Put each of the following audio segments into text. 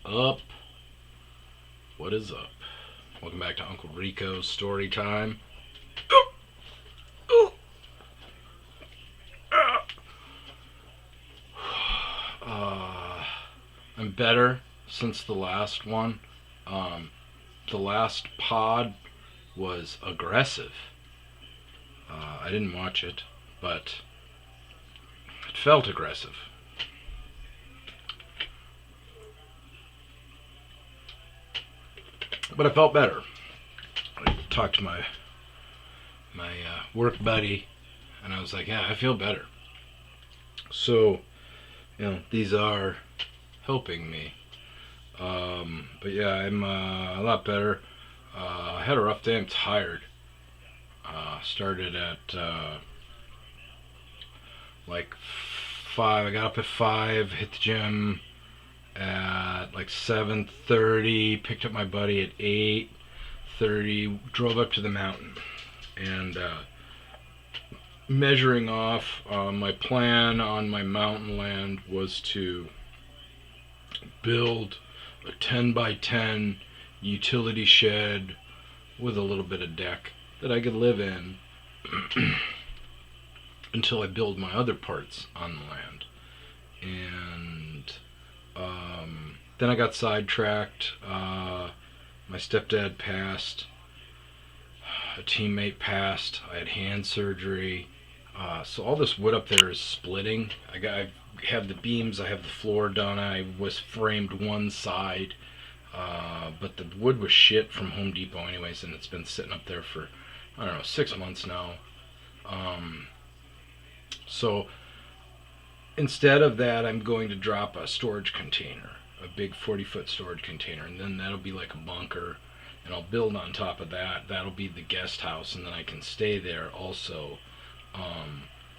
up? What is up? Welcome back to Uncle Rico's Storytime. Uh, I'm better since the last one. Um, the last pod was aggressive. I didn't watch it, but it felt aggressive. But I felt better. I talked to my work buddy, and I was like, "Yeah, I feel better." So, these are helping me. But yeah, I'm a lot better. I had a rough day. I'm tired. Started at like 5. I got up at 5, hit the gym at like 7:30. Picked up my buddy at 8:30. Drove up to the mountain and measuring off. My plan on my mountain land was to build a 10 by 10 utility shed with a little bit of deck that I could live in until I build my other parts on the land. And then I got sidetracked. My stepdad passed. A teammate passed. I had hand surgery. So all this wood up there is splitting. I have the beams. I have the floor done. I was framed one side. But the wood was shit from Home Depot anyways, and it's been sitting up there for, I don't know, 6 months now. So instead of that, I'm going to drop a storage container, a big 40-foot storage container, and then that'll be like a bunker, and I'll build on top of that. That'll be the guest house, and then I can stay there also.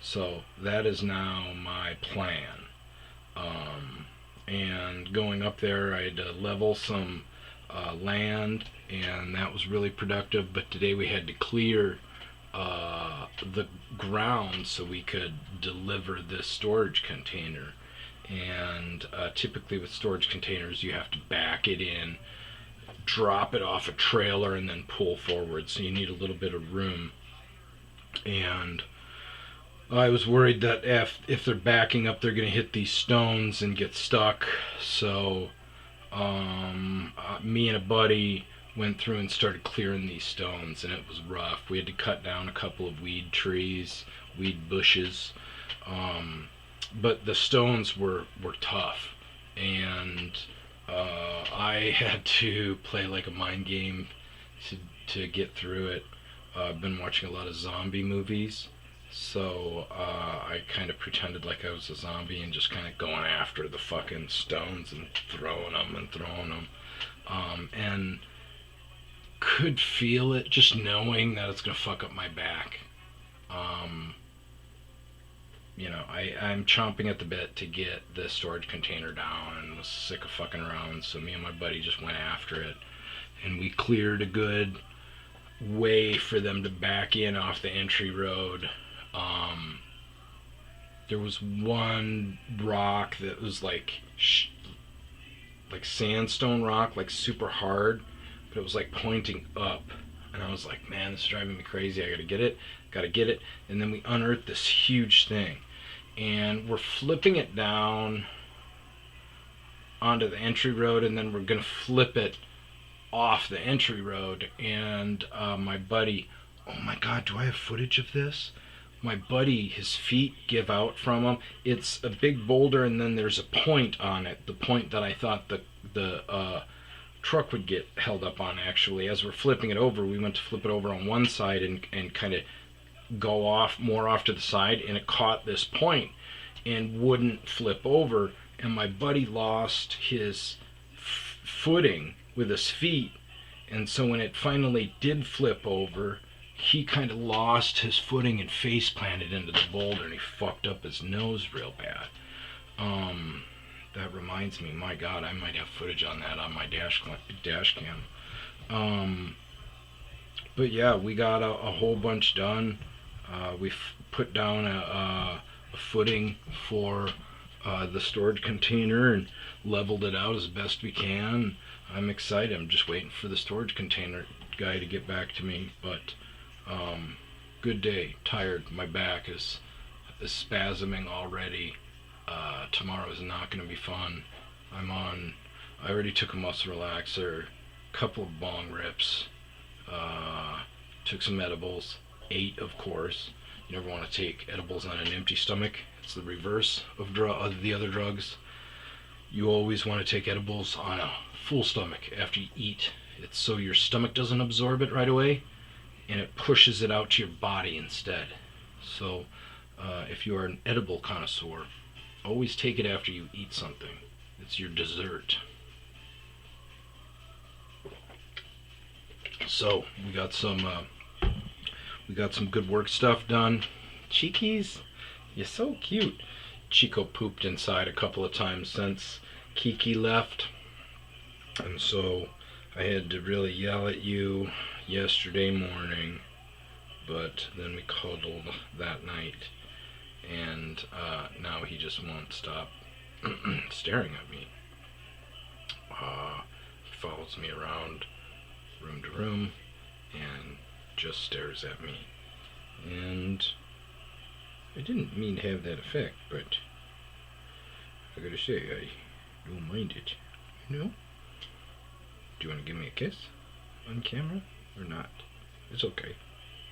So that is now my plan. And going up there, I had to level some land, and that was really productive. But today we had to clear the ground so we could deliver this storage container. And typically with storage containers, you have to back it in, drop it off a trailer, and then pull forward. So you need a little bit of room. And I was worried that if they're backing up, they're going to hit these stones and get stuck. So me and a buddy went through and started clearing these stones, and it was rough. We had to cut down a couple of weed trees, weed bushes, but the stones were tough, and I had to play like a mind game to get through it. I've been watching a lot of zombie movies, so I kind of pretended like I was a zombie and just kind of going after the fucking stones and throwing them. And could feel it, just knowing that it's gonna fuck up my back. I'm chomping at the bit to get the storage container down, and was sick of fucking around. So me and my buddy just went after it, and we cleared a good way for them to back in off the entry road. There was one rock that was like sandstone rock, like super hard, but it was like pointing up, and I was like, man, this is driving me crazy. I gotta get it. And then we unearthed this huge thing, and we're flipping it down onto the entry road, and then we're gonna flip it off the entry road. And my buddy, oh my god, do I have footage of this? My buddy, his feet give out from him. It's a big boulder, and then there's a point on it, the point that I thought the truck would get held up on. Actually, as we're flipping it over, we went to flip it over on one side and kind of go off to the side, and it caught this point and wouldn't flip over, and my buddy lost his footing with his feet. And so when it finally did flip over, he kind of lost his footing and face planted into the boulder, and he fucked up his nose real bad. That reminds me, my god, I might have footage on that on my dash cam. But yeah, we got a whole bunch done. We put down a footing for the storage container and leveled it out as best we can. I'm excited. I'm just waiting for the storage container guy to get back to me. But good day. Tired. My back is spasming already. Tomorrow is not going to be fun. I already took a muscle relaxer, couple of bong rips, took some edibles, ate, of course. You never want to take edibles on an empty stomach. It's the reverse of the other drugs. You always want to take edibles on a full stomach after you eat. It's so your stomach doesn't absorb it right away, and it pushes it out to your body instead. So if you are an edible connoisseur, always take it after you eat something. It's your dessert. So we got some good work stuff done. Cheekies, you're so cute. Chico pooped inside a couple of times since Kiki left, and so I had to really yell at you yesterday morning, but then we cuddled that night, and now he just won't stop staring at me. He follows me around room to room and just stares at me. And I didn't mean to have that effect, but I gotta say, I don't mind it. You know? Do you want to give me a kiss on camera or not? It's okay.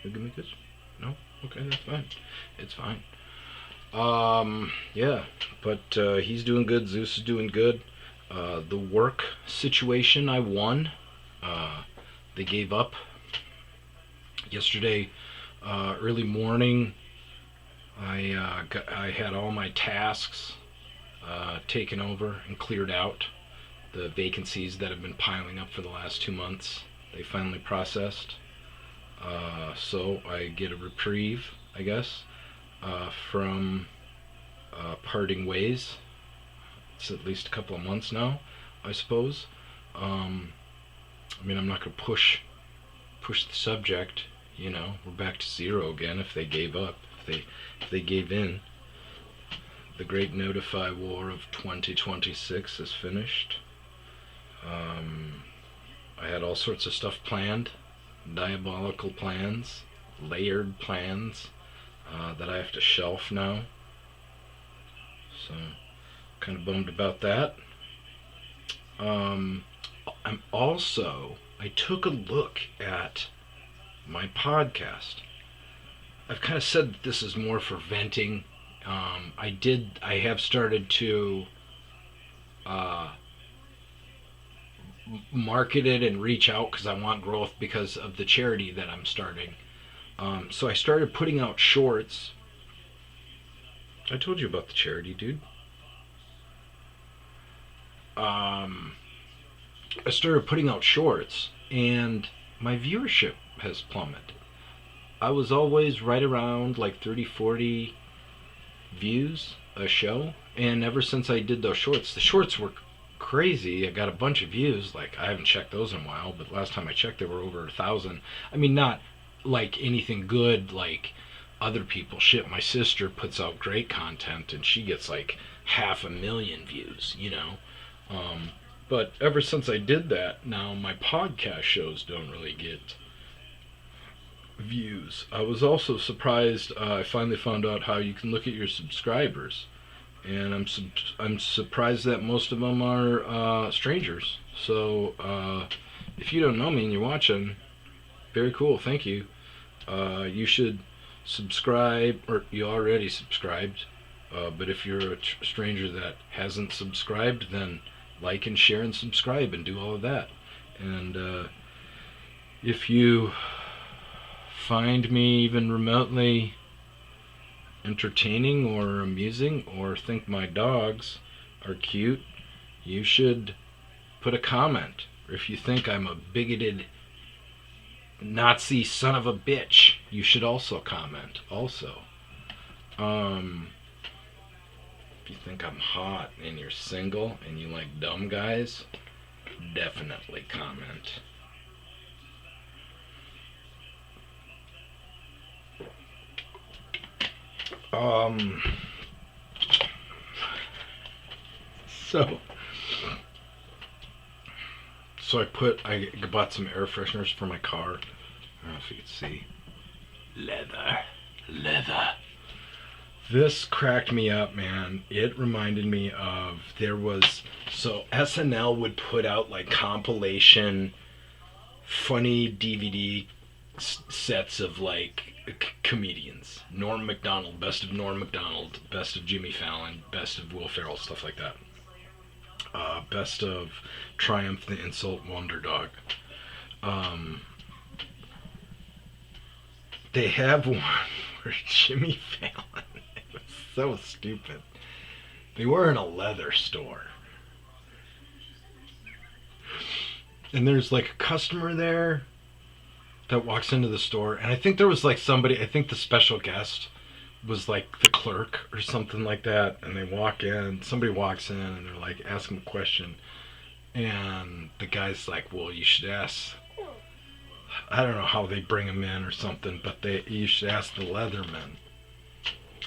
You give me a kiss? No? Okay, that's fine. It's fine. Yeah, but he's doing good. Zeus is doing good. The work situation, I won. They gave up yesterday. Early morning, I had all my tasks taken over and cleared out. The vacancies that have been piling up for the last 2 months, they finally processed. So I get a reprieve, I guess, from parting ways. It's at least a couple of months now, I suppose. I mean, I'm not going to push the subject. You know, we're back to zero again if they gave up, if they gave in. The Great Notify War of 2026 is finished. I had all sorts of stuff planned, diabolical plans, layered plans that I have to shelf now. So, kind of bummed about that. I took a look at my podcast. I've kind of said that this is more for venting. I have started to market it and reach out because I want growth because of the charity that I'm starting. So I started putting out shorts. I told you about the charity, dude. I started putting out shorts, and my viewership has plummeted. I was always right around like 30, 40 views a show, and ever since I did those shorts, the shorts were crazy. I got a bunch of views. Like, I haven't checked those in a while, but last time I checked, there were over 1,000. I mean, not like anything good like other people. Shit, my sister puts out great content, and she gets like 500,000 views, you know. But ever since I did that, now my podcast shows don't really get views. I was also surprised. I finally found out how you can look at your subscribers, and I'm surprised that most of them are strangers. So if you don't know me and you're watching, very cool. Thank you. You should subscribe, or you already subscribed. But if you're a stranger that hasn't subscribed, then like and share and subscribe and do all of that. And if you find me even remotely entertaining or amusing, or think my dogs are cute, you should put a comment. Or if you think I'm a bigoted Nazi son of a bitch, you should also comment. Also, if you think I'm hot and you're single and you like dumb guys, definitely comment. So I bought some air fresheners for my car. I don't know if you can see. Leather. This cracked me up, man. It reminded me of so SNL would put out like compilation funny DVD sets of like comedians. Norm Macdonald, best of Norm Macdonald, best of Jimmy Fallon, best of Will Ferrell, stuff like that. Best of Triumph the Insult Wonder Dog. Um, they have one where Jimmy Fallon, it was so stupid. They were in a leather store. And there's like a customer there that walks into the store. And I think there was like I think the special guest was like the clerk or something like that. And they walk in, somebody walks in and they're like asking a question. And the guy's like, well, you should ask. I don't know how they bring him in or something, but you should ask the Leatherman.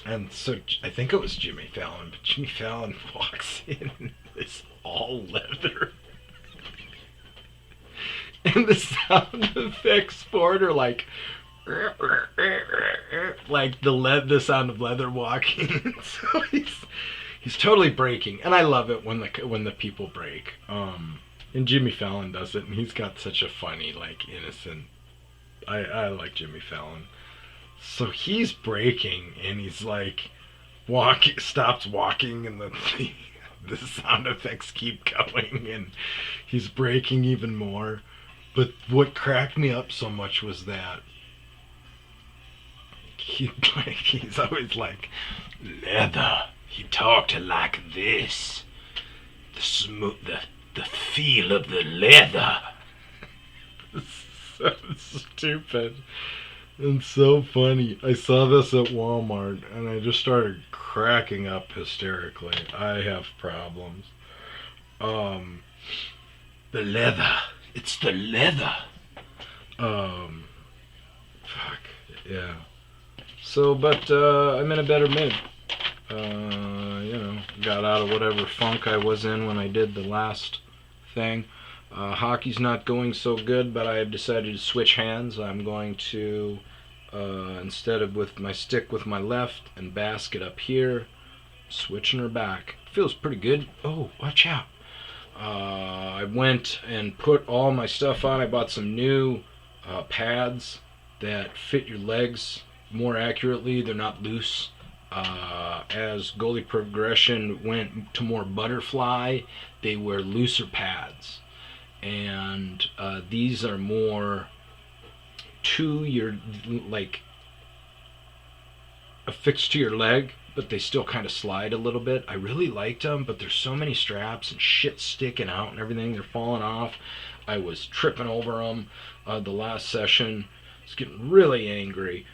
And so I think it was Jimmy Fallon, but Jimmy Fallon walks in, it's all leather. And the sound effects for it are like the sound of leather walking. So he's totally breaking, and I love it when the people break. And Jimmy Fallon does it, and he's got such a funny, like, innocent. I like Jimmy Fallon. So he's breaking, and he's like stops walking, and the sound effects keep going, and he's breaking even more. But what cracked me up so much was that he's always like, leather. He talked like this. The feel of the leather. So stupid and so funny. I saw this at Walmart and I just started cracking up hysterically. I have problems. The leather. It's the leather. Fuck. Yeah. So, but I'm in a better mood. Got out of whatever funk I was in when I did the last thing. Hockey's not going so good, but I have decided to switch hands. I'm going to, instead of with my stick with my left and basket up here, switching her back. Feels pretty good. Oh, watch out. I went and put all my stuff on. I bought some new pads that fit your legs more accurately. They're not loose. As goalie progression went to more butterfly, they wear looser pads. And these are more to your, like, affixed to your leg, but they still kind of slide a little bit. I really liked them, but there's so many straps and shit sticking out and everything. They're falling off. I was tripping over them the last session. I was getting really angry.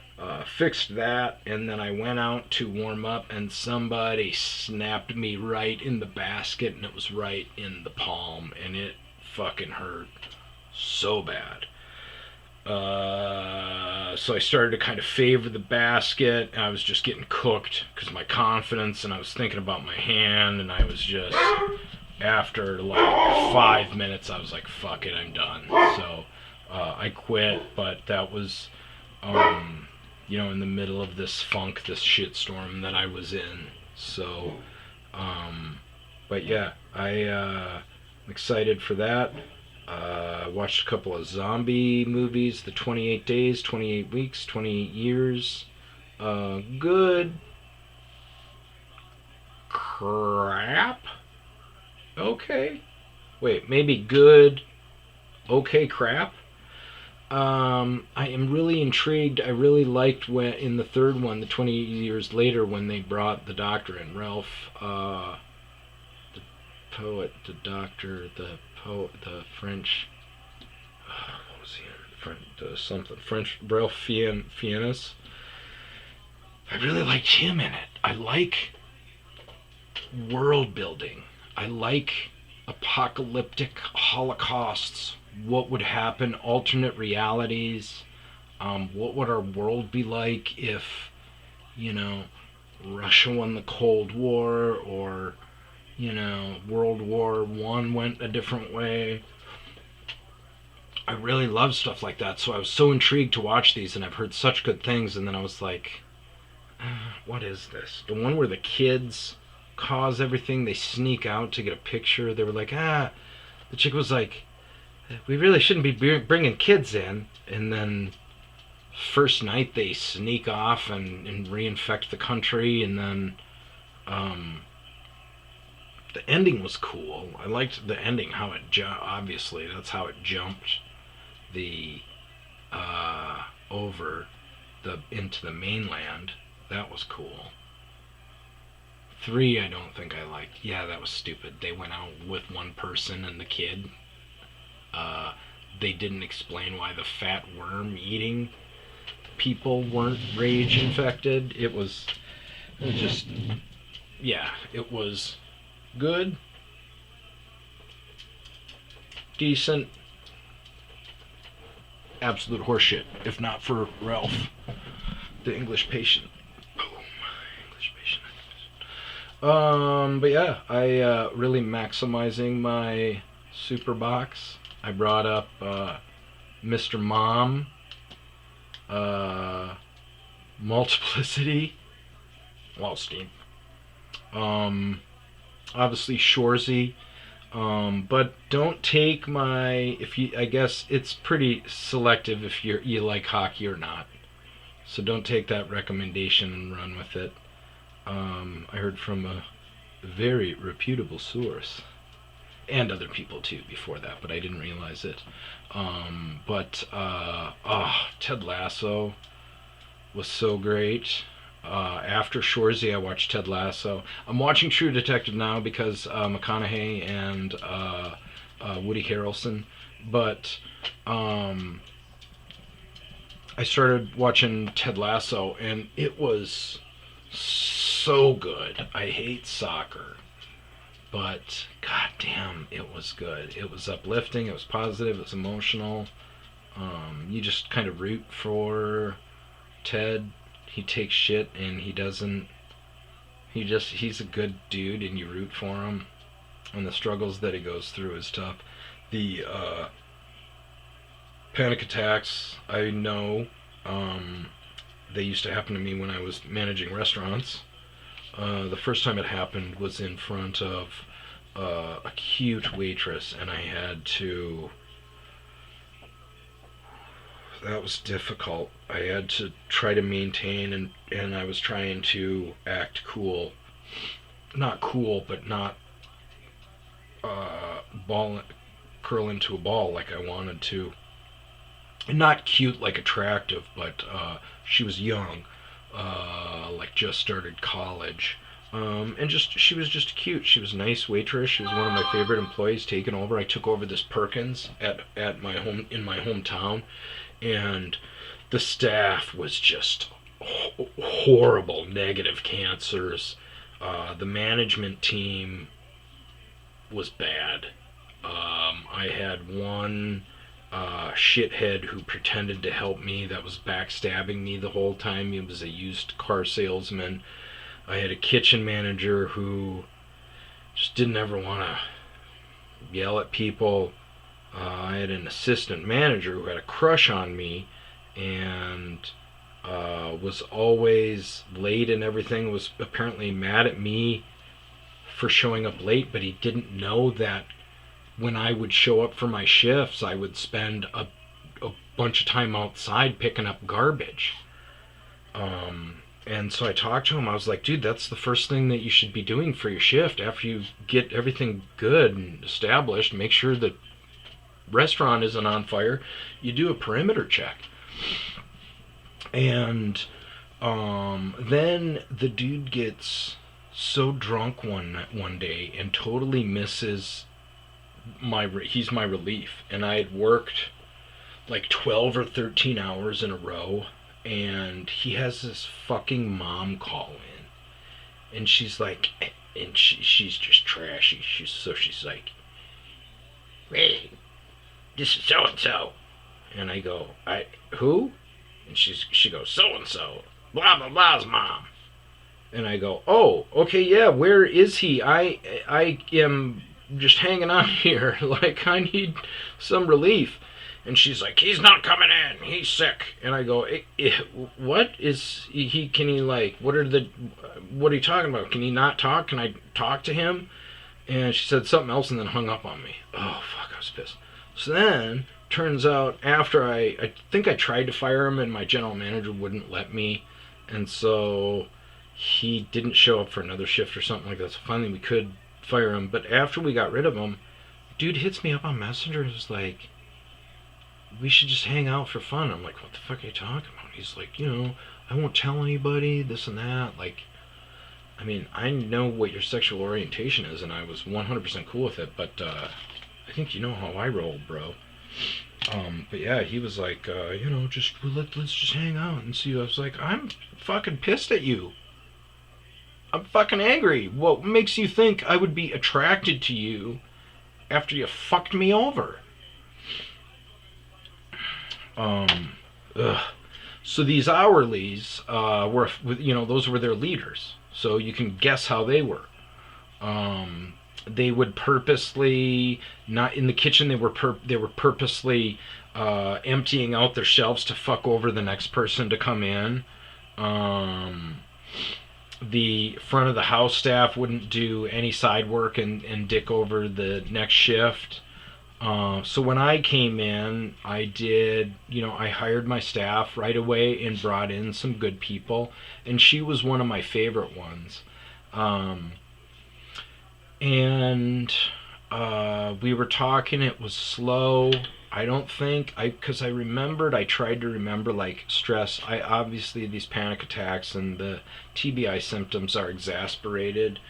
Fixed that, and then I went out to warm up, and somebody snapped me right in the basket, and it was right in the palm, and it fucking hurt so bad. So I started to kind of favor the basket, and I was just getting cooked because my confidence, and I was thinking about my hand, and I was just, after like 5 minutes, I was like, fuck it, I'm done. So I quit, but that was, in the middle of this funk, this shitstorm that I was in. So, but yeah, I'm excited for that. Watched a couple of zombie movies, the 28 Days, 28 Weeks, 28 Years. Good crap? Okay. Wait, maybe good, okay crap? I am really intrigued. I really liked when in the third one, the 28 Years Later, when they brought the doctor in, Ralph, the poet, the doctor, the poet, the French, what was he? French, Ralph Fiennes. I really liked him in it. I like world building. I like apocalyptic holocausts. What would happen, alternate realities. What would our world be like if, Russia won the Cold War, or, World War One went a different way. I really love stuff like that, so I was so intrigued to watch these, and I've heard such good things, and then I was like, what is this? The one where the kids cause everything, they sneak out to get a picture. They were like, the chick was like, we really shouldn't be bringing kids in, and then first night they sneak off and reinfect the country, and then um, the ending was cool. I liked the ending, how it obviously that's how it jumped the over the into the mainland. That was cool. 3, I don't think I liked. Yeah, that was stupid. They went out with one person and the kid. Uh, they didn't explain why the fat worm eating people weren't rage infected. It was just, yeah, it was good, decent, absolute horseshit. If not for Ralph, the English patient. Boom, English patient. But yeah, I really maximizing my super box. I brought up Mr. Mom, uh, Multiplicity, Wallstein. Um, Obviously Shorzy. But don't take my if you. I guess it's pretty selective if you like hockey or not. So don't take that recommendation and run with it. I heard from a very reputable source and other people too before that, but I didn't realize it. Ted Lasso was so great. After Shorzy, I watched Ted Lasso. I'm watching True Detective now because McConaughey and Woody Harrelson. But I started watching Ted Lasso, and it was so good. I hate soccer, but goddamn, it was good. It was uplifting. It was positive. It was emotional. You just kind of root for Ted. He takes shit and he doesn't. He's a good dude, and you root for him. And the struggles that he goes through is tough. The panic attacks, I know, they used to happen to me when I was managing restaurants. The first time it happened was in front of a cute waitress, and I had to. That was difficult. I had to try to maintain, and I was trying to act cool. Not cool, but not ball curl into a ball like I wanted to. And not cute like attractive, but she was young, like just started college. And she was just cute. She was a nice waitress. She was one of my favorite employees taken over. I took over this Perkins at my home in my hometown, and the staff was just horrible, negative cancers. The management team was bad. I had one shithead who pretended to help me that was backstabbing me the whole time. He was a used car salesman. I had a kitchen manager who just didn't ever want to yell at people. I had an assistant manager who had a crush on me and was always late and everything, was apparently mad at me for showing up late, but he didn't know that when I would show up for my shifts, I would spend a bunch of time outside picking up garbage. And so I talked to him. I was like, dude, that's the first thing that you should be doing for your shift after you get everything good and established. Make sure the restaurant isn't on fire. You do a perimeter check. And then the dude gets so drunk one day and totally misses he's my relief, and I had worked like 12 or 13 hours in a row, and he has this fucking mom call in, and she's like, and she's just trashy. She's like, "Hey, this is so and so," and I go, "Who?" And she goes, "So and so, blah blah blah's mom." And I go, oh, okay, yeah, where is he? I am just hanging out here. Like, I need some relief. And she's like, he's not coming in. He's sick. And I go, what is he? Can he, like, what are you talking about? Can he not talk? Can I talk to him? And she said something else and then hung up on me. Oh, fuck, I was pissed. So then, turns out, after I think I tried to fire him and my general manager wouldn't let me. And so he didn't show up for another shift or something like that. So finally we could fire him. But after we got rid of him, dude hits me up on Messenger and was like, we should just hang out for fun. I'm like, what the fuck are you talking about? He's like, I won't tell anybody, this and that. Like, I mean, I know what your sexual orientation is, and I was 100% cool with it, but I think you know how I roll, bro. But yeah, he was like, let's just hang out and see. I was like, I'm fucking pissed at you. I'm fucking angry. What makes you think I would be attracted to you after you fucked me over? Ugh. So these hourlies were, those were their leaders. So you can guess how they were. They would purposely not in the kitchen. They were purposely emptying out their shelves to fuck over the next person to come in. The front of the house staff wouldn't do any side work and dick over the next shift. So when I came in, I did, I hired my staff right away and brought in some good people, and she was one of my favorite ones. And we were talking, it was slow. I don't think, because I tried to remember, like, stress. Obviously these panic attacks and the TBI symptoms are exasperated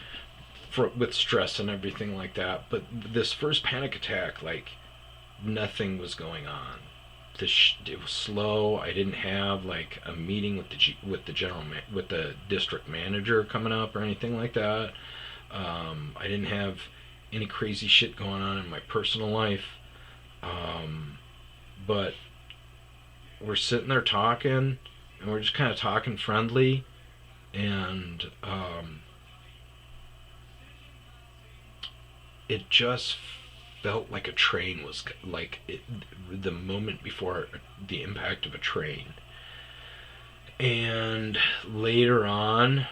with stress and everything like that. But this first panic attack, like, nothing was going on. It was slow. I didn't have like a meeting with the district manager coming up or anything like that. I didn't have any crazy shit going on in my personal life. But we're sitting there talking, and we're just kind of talking friendly, and it just felt like a train was like the moment before the impact of a train. And later on,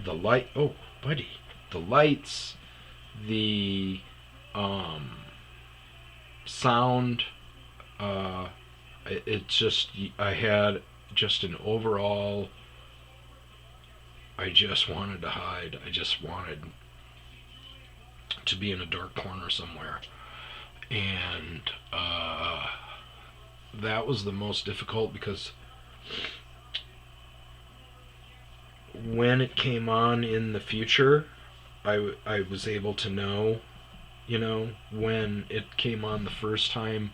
the light, oh buddy, the lights, the sound, it just, I had just an overall, I just wanted to hide. I just wanted to be in a dark corner somewhere. And that was the most difficult, because when it came on in the future, I was able to know, when it came on the first time,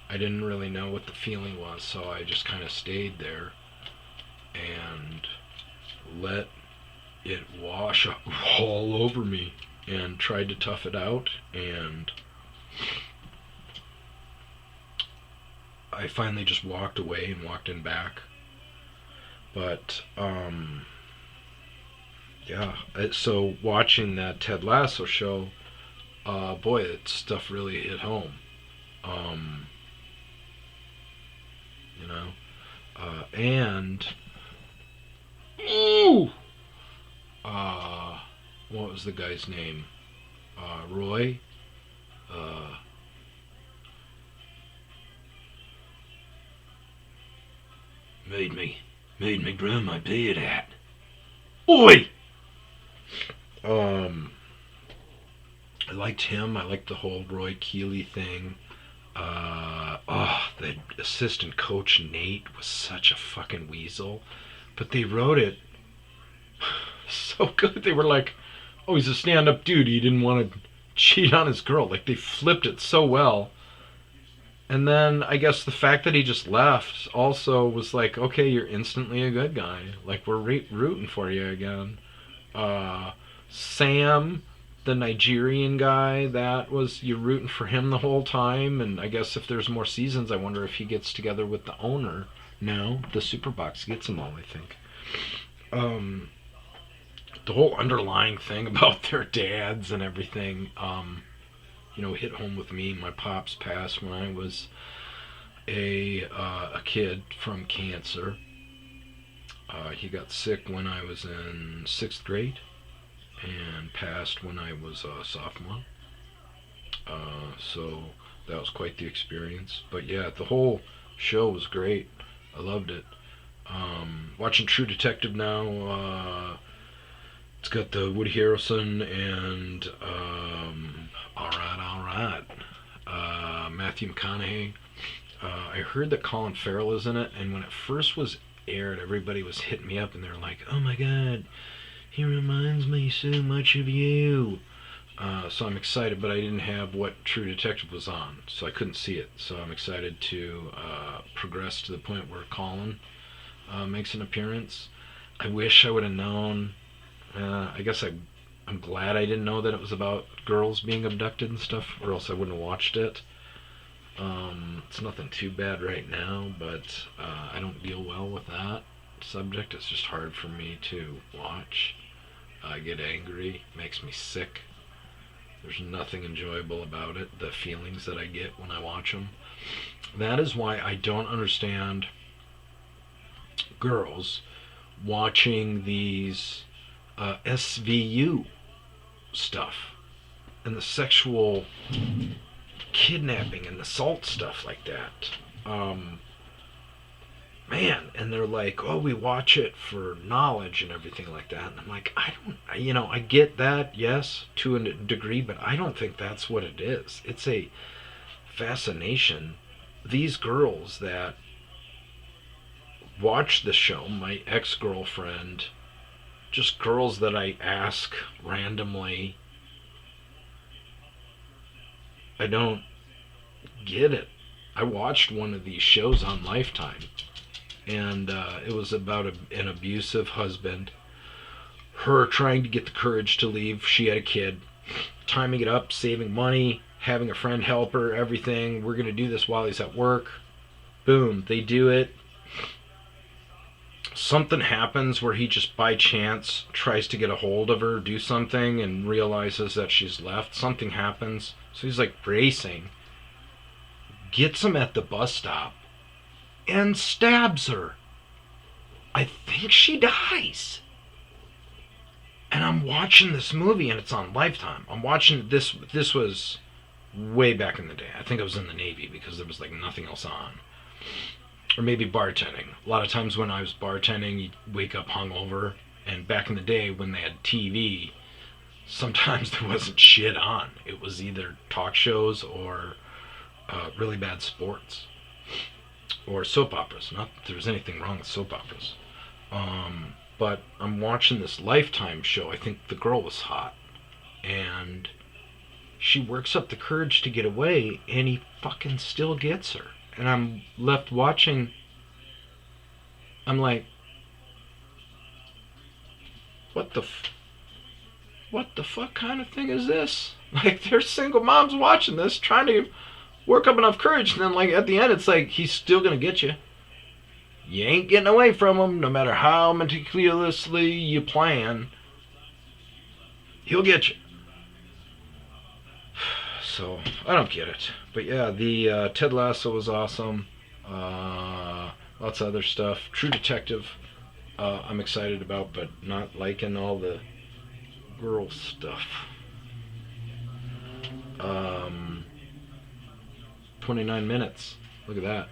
I didn't really know what the feeling was, so I just kind of stayed there and let it wash all over me and tried to tough it out. And I finally just walked away and walked in back. But yeah, so watching that Ted Lasso show, boy, that stuff really hit home. And ooh, what was the guy's name? Roy. Made me grow my beard out. Boy. I liked him. I liked the whole Roy Keeley thing. The assistant coach Nate was such a fucking weasel, but they wrote it so good. They were like, "Oh, he's a stand-up dude. He didn't want to cheat on his girl." Like, they flipped it so well. And then I guess the fact that he just left also was like, okay, you're instantly a good guy. Like, we're rooting for you again. Sam, the Nigerian guy, that was, you're rooting for him the whole time. And I guess if there's more seasons, I wonder if he gets together with the owner. No, the Superbox gets them all, I think. Um, the whole underlying thing about their dads and everything, hit home with me. My pops passed when I was a kid from cancer. He got sick when I was in sixth grade and passed when I was a sophomore. So that was quite the experience. But yeah, the whole show was great. I loved it. Watching True Detective now. It's got the Woody Harrelson and all right, Matthew McConaughey. I heard that Colin Farrell is in it, and when it first was aired, everybody was hitting me up, and they're like, "Oh my God, he reminds me so much of you." So I'm excited, but I didn't have what True Detective was on, so I couldn't see it. So I'm excited to progress to the point where Colin makes an appearance. I wish I would have known. I guess I'm glad I didn't know that it was about girls being abducted and stuff, or else I wouldn't have watched it. It's nothing too bad right now, but I don't deal well with that subject. It's just hard for me to watch. I get angry, makes me sick. There's nothing enjoyable about it, the feelings that I get when I watch them. That is why I don't understand girls watching these SVU stuff and the sexual kidnapping and assault stuff like that. Man, and they're like, "Oh, we watch it for knowledge and everything like that." And I'm like, I get that, yes, to a degree, but I don't think that's what it is. It's a fascination. These girls that watch the show, my ex-girlfriend, just girls that I ask randomly, I don't get it. I watched one of these shows on Lifetime, and it was about an abusive husband, her trying to get the courage to leave. She had a kid, timing it up, saving money, having a friend help her, everything. We're going to do this while he's at work. Boom, they do it. Something happens where he just by chance tries to get a hold of her, do something, and realizes that she's left. Something happens. So he's like racing, gets him at the bus stop, and stabs her. I think she dies. And I'm watching this movie, and it's on Lifetime. I'm watching this. This was way back in the day. I think I was in the Navy because there was like nothing else on. Or maybe bartending. A lot of times when I was bartending, you'd wake up hungover. And back in the day when they had TV, sometimes there wasn't shit on. It was either talk shows or really bad sports. Or soap operas. Not that there was anything wrong with soap operas. But I'm watching this Lifetime show. I think the girl was hot. And she works up the courage to get away, and he fucking still gets her. And I'm left watching. I'm like, what the fuck kind of thing is this? Like, there's single moms watching this, trying to work up enough courage, and then like at the end, it's like he's still gonna get you. You ain't getting away from him, no matter how meticulously you plan. He'll get you. So, I don't get it. But yeah, the Ted Lasso was awesome. Lots of other stuff. True Detective, I'm excited about, but not liking all the girl stuff. 29 minutes. Look at that.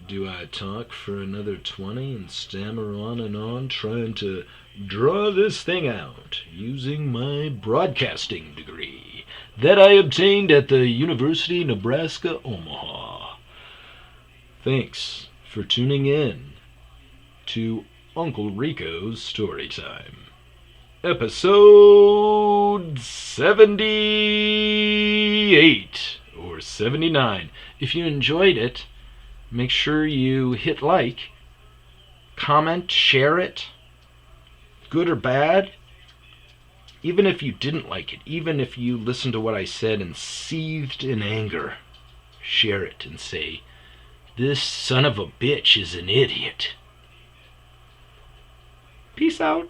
Do I talk for another 20 and stammer on, trying to draw this thing out using my broadcasting degree that I obtained at the University of Nebraska, Omaha. Thanks for tuning in to Uncle Rico's Storytime. Episode 78 or 79. If you enjoyed it, make sure you hit like, comment, share it, good or bad. Even if you didn't like it, even if you listened to what I said and seethed in anger, share it and say, "This son of a bitch is an idiot." Peace out.